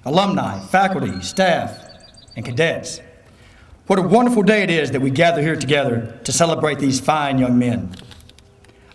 alumni, faculty, staff, and cadets. What a wonderful day it is that we gather here together to celebrate these fine young men.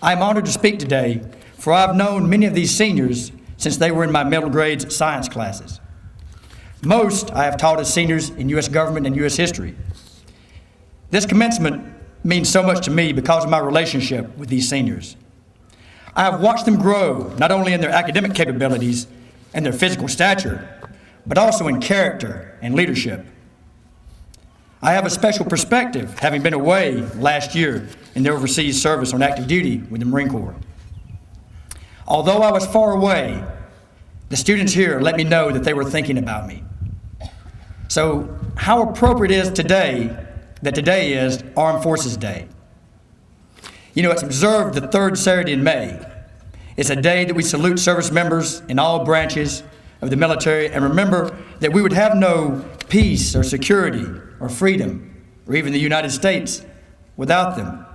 I am honored to speak today, for I've known many of these seniors since they were in my middle grades science classes. Most I have taught as seniors in U.S. government and U.S. history. This commencement means so much to me because of my relationship with these seniors. I have watched them grow, not only in their academic capabilities and their physical stature, but also in character and leadership. I have a special perspective, having been away last year in their overseas service on active duty with the Marine Corps. Although I was far away, the students here let me know that they were thinking about me. So how appropriate is today that today is Armed Forces Day. You know, it's observed the third Saturday in May. It's a day that we salute service members in all branches of the military and remember that we would have no peace or security or freedom or even the United States without them.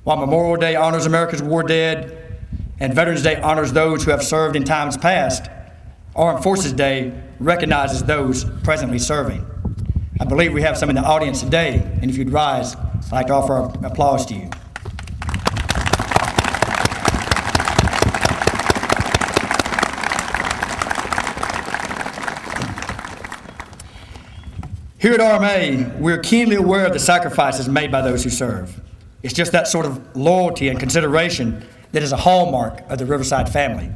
While Memorial Day honors America's war dead and Veterans Day honors those who have served in times past, Armed Forces Day recognizes those presently serving. I believe we have some in the audience today, and if you'd rise, I'd like to offer our applause to you. Here at RMA, we're keenly aware of the sacrifices made by those who serve. It's just that sort of loyalty and consideration that is a hallmark of the Riverside family.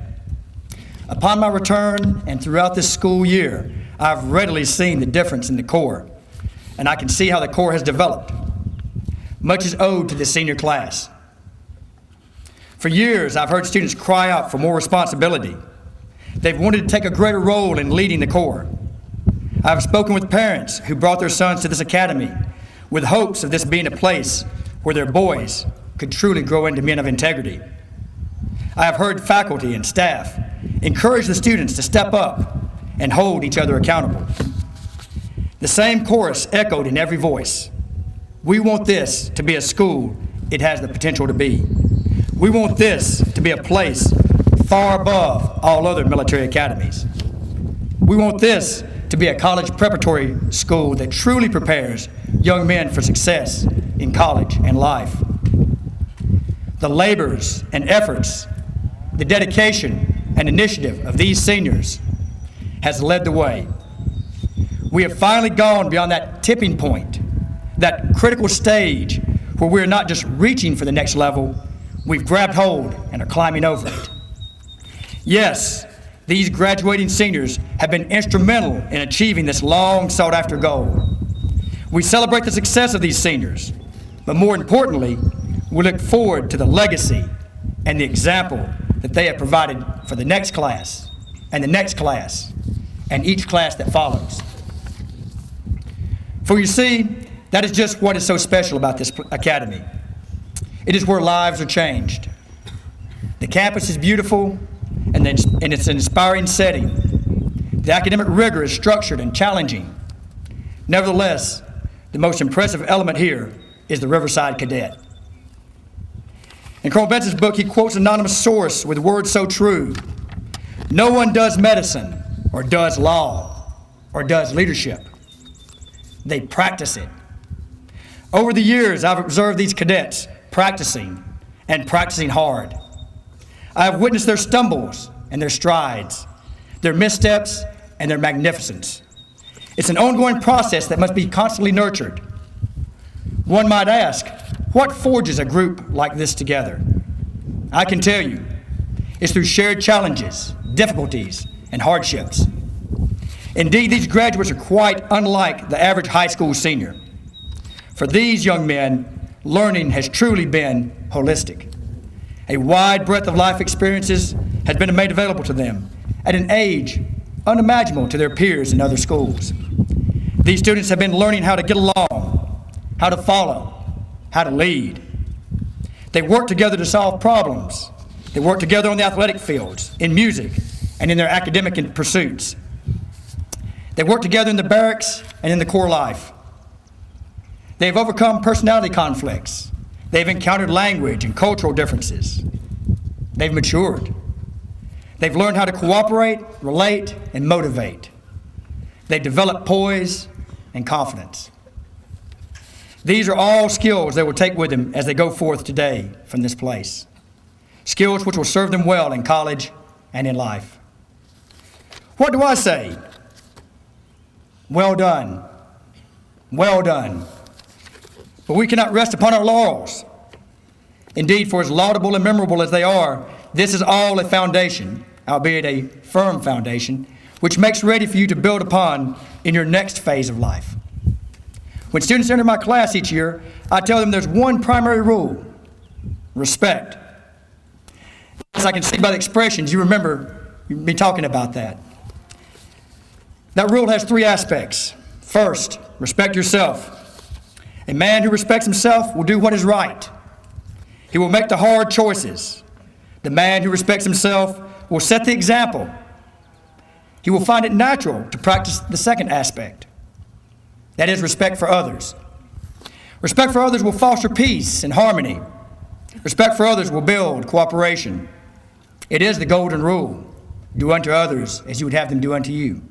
Upon my return and throughout this school year, I've readily seen the difference in the Corps, and I can see how the Corps has developed. Much is owed to the senior class. For years, I've heard students cry out for more responsibility. They've wanted to take a greater role in leading the Corps. I've spoken with parents who brought their sons to this academy with hopes of this being a place where their boys could truly grow into men of integrity. I have heard faculty and staff encourage the students to step up and hold each other accountable. The same chorus echoed in every voice. We want this to be a school it has the potential to be. We want this to be a place far above all other military academies. We want this to be a college preparatory school that truly prepares young men for success in college and life. The labors and efforts, the dedication and initiative of these seniors has led the way. We have finally gone beyond that tipping point, that critical stage where we're not just reaching for the next level, we've grabbed hold and are climbing over it. Yes, these graduating seniors have been instrumental in achieving this long sought after goal. We celebrate the success of these seniors, but more importantly, we look forward to the legacy and the example that they have provided for the next class and the next class and each class that follows. For you see, that is just what is so special about this academy. It is where lives are changed. The campus is beautiful and it's an inspiring setting. The academic rigor is structured and challenging. Nevertheless, the most impressive element here is the Riverside cadet. In Colonel Benson's book, he quotes an anonymous source with words so true. No one does medicine or does law or does leadership. They practice it. Over the years, I've observed these cadets practicing and practicing hard. I have witnessed their stumbles and their strides, their missteps and their magnificence. It's an ongoing process that must be constantly nurtured. One might ask, what forges a group like this together? I can tell you, it's through shared challenges, difficulties, and hardships. Indeed, these graduates are quite unlike the average high school senior. For these young men, learning has truly been holistic. A wide breadth of life experiences has been made available to them at an age unimaginable to their peers in other schools. These students have been learning how to get along, how to follow, how to lead. They work together to solve problems. They work together on the athletic fields, in music, and in their academic pursuits. They work together in the barracks and in the Corps life. They've overcome personality conflicts. They've encountered language and cultural differences. They've matured. They've learned how to cooperate, relate, and motivate. They develop poise and confidence. These are all skills they will take with them as they go forth today from this place. Skills which will serve them well in college and in life. What do I say? Well done. Well done. But we cannot rest upon our laurels. Indeed, for as laudable and memorable as they are, this is all a foundation, albeit a firm foundation, which makes ready for you to build upon in your next phase of life. When students enter my class each year, I tell them there's one primary rule: respect. As I can see by the expressions, you remember me talking about that. That rule has three aspects. First, respect yourself. A man who respects himself will do what is right. He will make the hard choices. The man who respects himself will set the example. He will find it natural to practice the second aspect. That is respect for others. Respect for others will foster peace and harmony. Respect for others will build cooperation. It is the golden rule: do unto others as you would have them do unto you.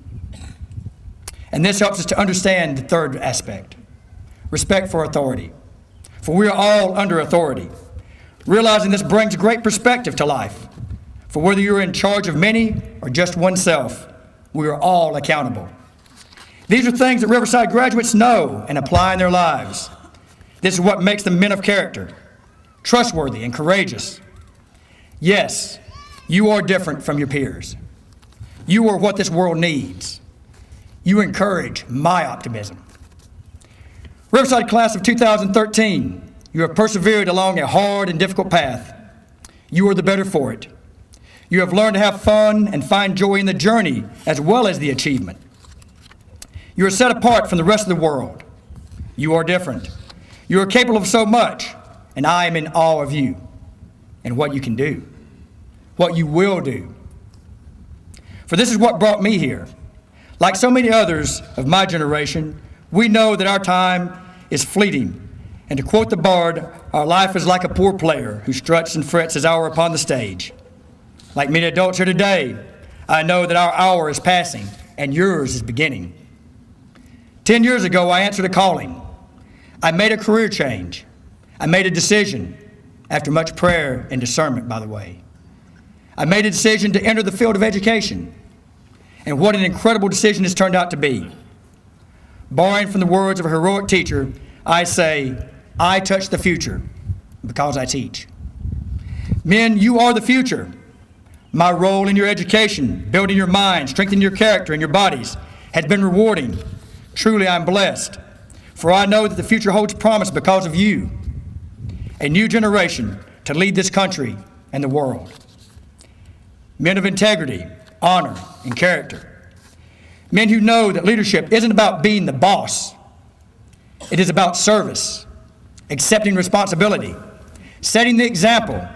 And this helps us to understand the third aspect: respect for authority. For we are all under authority. Realizing this brings great perspective to life. For whether you're in charge of many or just oneself, we are all accountable. These are things that Riverside graduates know and apply in their lives. This is what makes them men of character, trustworthy and courageous. Yes, you are different from your peers. You are what this world needs. You encourage my optimism. Riverside class of 2013, you have persevered along a hard and difficult path. You are the better for it. You have learned to have fun and find joy in the journey as well as the achievement. You are set apart from the rest of the world. You are different. You are capable of so much, and I am in awe of you and what you can do, what you will do. For this is what brought me here. Like so many others of my generation, we know that our time is fleeting. And to quote the bard, our life is like a poor player who struts and frets his hour upon the stage. Like many adults here today, I know that our hour is passing and yours is beginning. 10 years ago, I answered a calling. I made a career change. I made a decision, after much prayer and discernment, by the way. I made a decision to enter the field of education. And what an incredible decision it's turned out to be. Borrowing from the words of a heroic teacher, I say, I touch the future because I teach. Men, you are the future. My role in your education, building your mind, strengthening your character and your bodies, has been rewarding. Truly, I'm blessed, for I know that the future holds promise because of you, a new generation to lead this country and the world. Men of integrity, honor, and character. Men who know that leadership isn't about being the boss. It is about service, accepting responsibility, setting the example,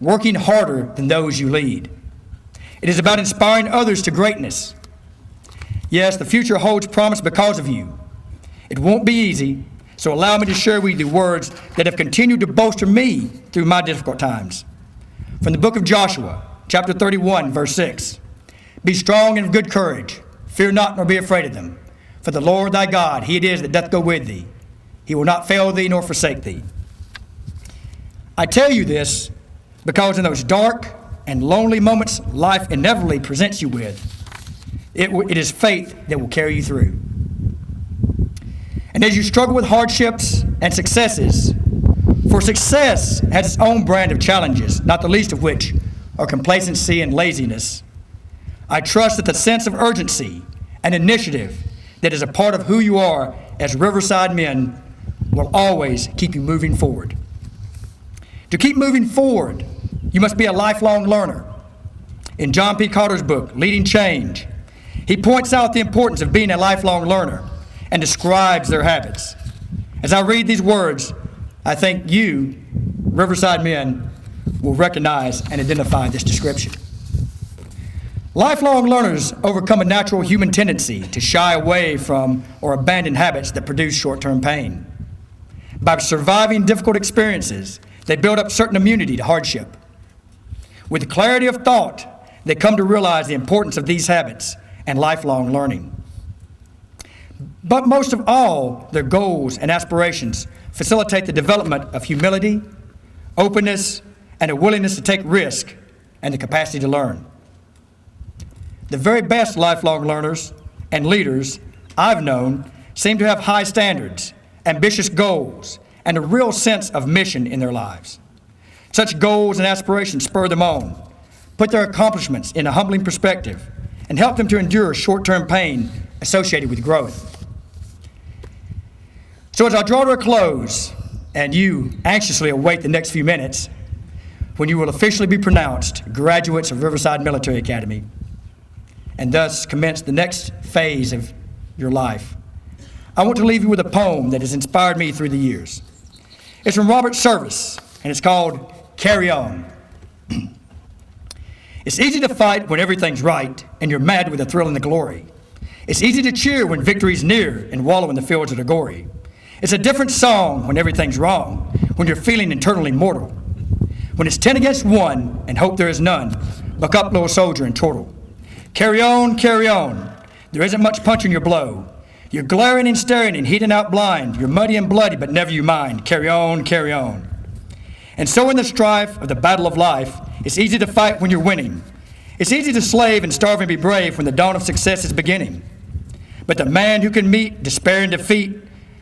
working harder than those you lead. It is about inspiring others to greatness. Yes, the future holds promise because of you. It won't be easy, so allow me to share with you the words that have continued to bolster me through my difficult times. From the book of Joshua, chapter 31, verse 6. Be strong and of good courage. Fear not, nor be afraid of them. For the Lord thy God, he it is that doth go with thee. He will not fail thee nor forsake thee. I tell you this because in those dark and lonely moments life inevitably presents you with, it is faith that will carry you through. And as you struggle with hardships and successes, for success has its own brand of challenges, not the least of which are complacency and laziness, I trust that the sense of urgency and initiative that is a part of who you are as Riverside men will always keep you moving forward. To keep moving forward, you must be a lifelong learner. In John P. Carter's book, Leading Change, he points out the importance of being a lifelong learner and describes their habits. As I read these words, I think you, Riverside men, will recognize and identify this description. Lifelong learners overcome a natural human tendency to shy away from or abandon habits that produce short-term pain. By surviving difficult experiences, they build up certain immunity to hardship. With clarity of thought, they come to realize the importance of these habits and lifelong learning. But most of all, their goals and aspirations facilitate the development of humility, openness, and a willingness to take risk and the capacity to learn. The very best lifelong learners and leaders I've known seem to have high standards, ambitious goals, and a real sense of mission in their lives. Such goals and aspirations spur them on, put their accomplishments in a humbling perspective, and help them to endure short-term pain associated with growth. So as I draw to a close, and you anxiously await the next few minutes, when you will officially be pronounced graduates of Riverside Military Academy, and thus commence the next phase of your life, I want to leave you with a poem that has inspired me through the years. It's from Robert Service, and it's called Carry On. It's easy to fight when everything's right and you're mad with the thrill and the glory. It's easy to cheer when victory's near and wallow in the fields that are gory. It's a different song when everything's wrong, when you're feeling internally mortal. When it's 10 against 1 and hope there is none, buck up, little soldier, and chortle. Carry on, carry on. There isn't much punch in your blow. You're glaring and staring and heating out blind. You're muddy and bloody, but never you mind. Carry on, carry on. And so in the strife of the battle of life, it's easy to fight when you're winning. It's easy to slave and starve and be brave when the dawn of success is beginning. But the man who can meet despair and defeat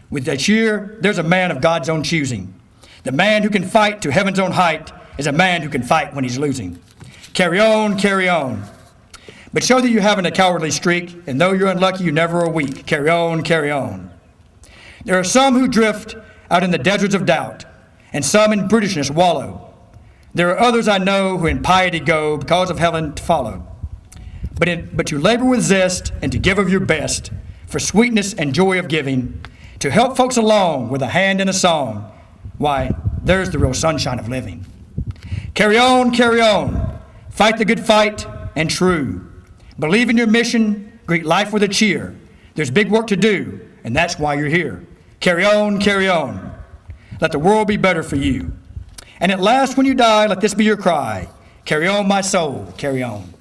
with a cheer, there's a man of God's own choosing. The man who can fight to heaven's own height is a man who can fight when he's losing. Carry on, carry on. But show that you haven't a cowardly streak, and though you're unlucky, you never are weak. Carry on, carry on. There are some who drift out in the deserts of doubt, and some in brutishness wallow. There are others I know who in piety go because of heaven to follow. But to labor with zest and to give of your best for sweetness and joy of giving, to help folks along with a hand and a song, why, there's the real sunshine of living. Carry on, fight the good fight and true. Believe in your mission, greet life with a cheer. There's big work to do, and that's why you're here. Carry on, let the world be better for you. And at last when you die, let this be your cry. Carry on, my soul, carry on.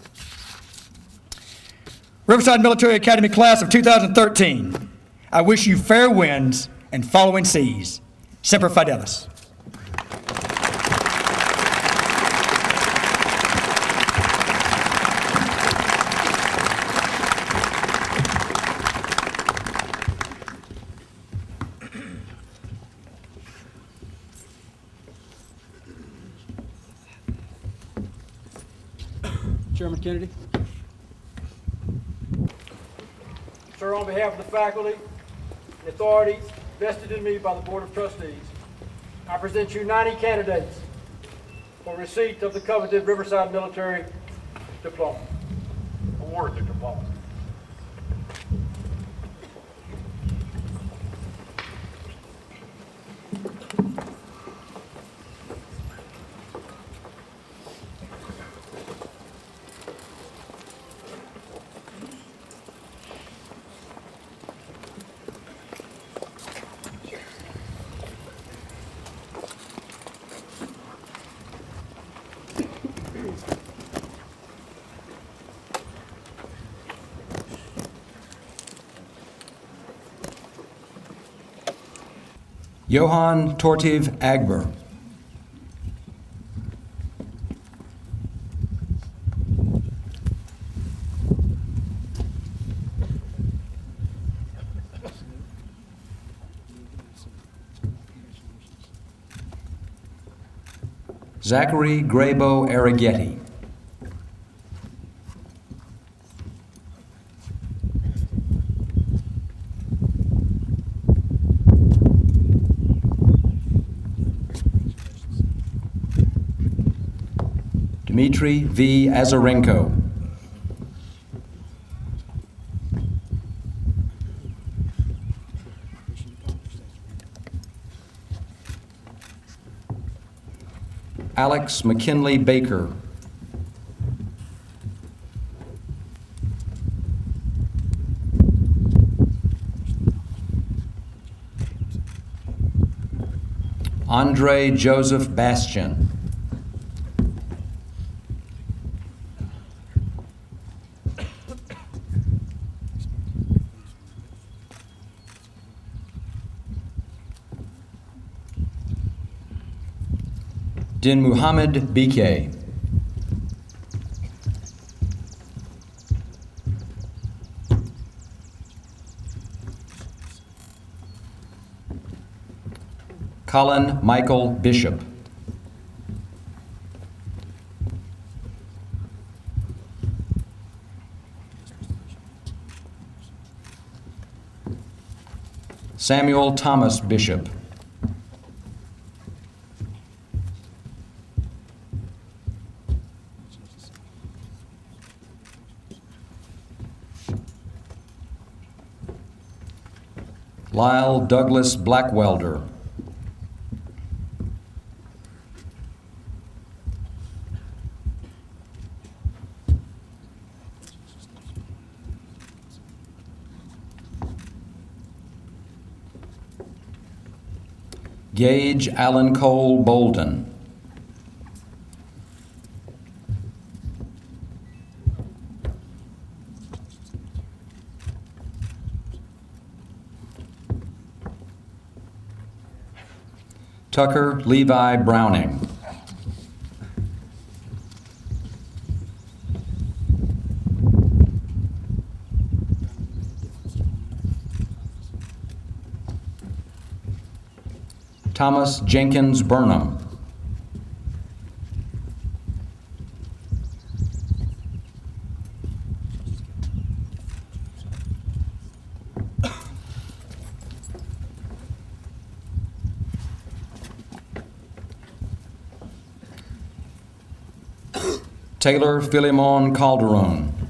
Riverside Military Academy class of 2013, I wish you fair winds and following seas. Semper Fidelis. Chairman Kennedy. Sir, on behalf of the faculty and authorities vested in me by the Board of Trustees, I present you 90 candidates for receipt of the coveted Riverside Military Diploma. Award the diploma. Johann Tortiv Agber. Zachary Grabo Arrighetti. Dmitry V. Azarenko. Alex McKinley Baker. Andre Joseph Bastian. Din Muhammad BK. Colin Michael Bishop. Samuel Thomas Bishop. Lyle Douglas Blackwelder. Gage Allen Cole Bolden. Tucker Levi Browning. Thomas Jenkins Burnham. Taylor Philemon Calderon.